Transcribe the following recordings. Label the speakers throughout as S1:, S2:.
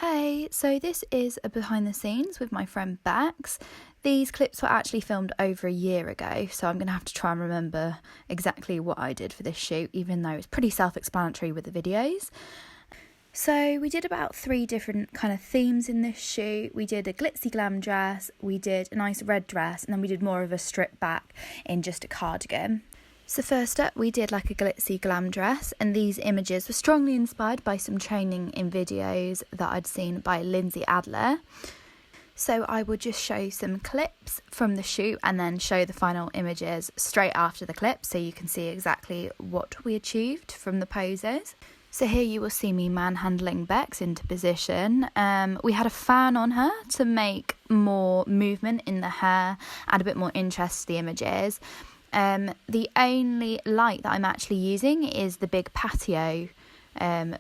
S1: Hey, so this is a behind the scenes with my friend Bex. These clips were actually filmed over a year ago, so I'm going to have to try and remember exactly what I did for this shoot, even though it's pretty self-explanatory with the videos. So we did about 3 different kind of themes in this shoot. We did a glitzy glam dress, we did a nice red dress, and then we did more of a stripped back in just a cardigan. So first up, we did like a glitzy glam dress, and these images were strongly inspired by some training in videos that I'd seen by Lindsay Adler. So I will just show some clips from the shoot and then show the final images straight after the clips so you can see exactly what we achieved from the poses. So here you will see me manhandling Bex into position. We had a fan on her to make more movement in the hair, add a bit more interest to the images. The only light that I'm actually using is the big patio,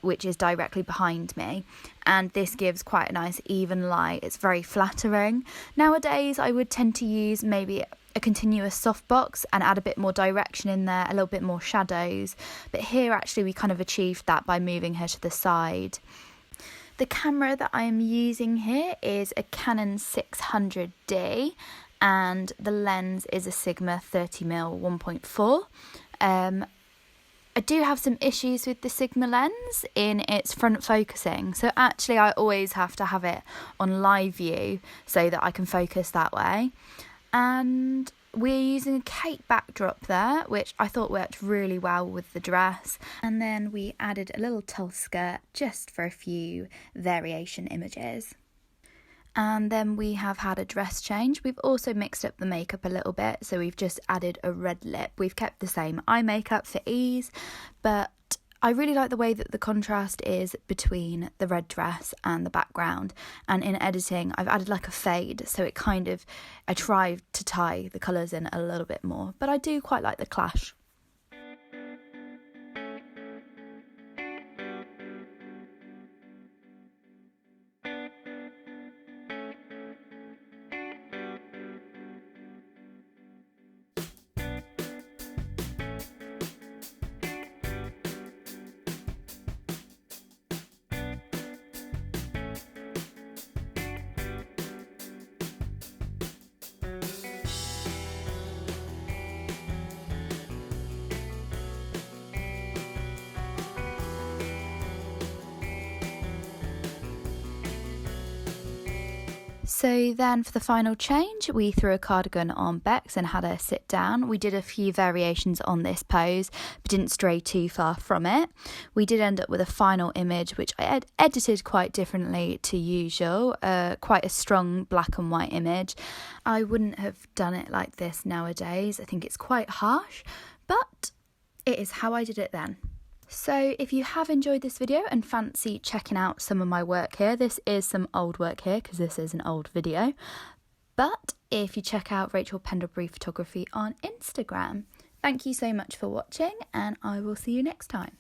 S1: which is directly behind me, and this gives quite a nice even light. It's very flattering. Nowadays I would tend to use maybe a continuous softbox and add a bit more direction in there, a little bit more shadows, but here actually we kind of achieved that by moving her to the side. The camera that I'm using here is a Canon 600D, and the lens is a Sigma 30mm 1.4. I do have some issues with the Sigma lens in its front focusing, so actually I always have to have it on live view so that I can focus that way. And we're using a cake backdrop there, which I thought worked really well with the dress, and then we added a little tulle skirt just for a few variation images. And then we have had a dress change. We've also mixed up the makeup a little bit, so we've just added a red lip. We've kept the same eye makeup for ease, but I really like the way that the contrast is between the red dress and the background. And in editing, I've added like a fade, so I tried to tie the colours in a little bit more, but I do quite like the clash. So then for the final change, we threw a cardigan on Bex and had her sit down. We did a few variations on this pose, but didn't stray too far from it. We did end up with a final image, which I edited quite differently to usual, quite a strong black and white image. I wouldn't have done it like this nowadays. I think it's quite harsh, but it is how I did it then. So if you have enjoyed this video and fancy checking out some of my work here, this is some old work here because this is an old video, but if you check out Rachel Pendlebury Photography on Instagram. Thank you so much for watching, and I will see you next time.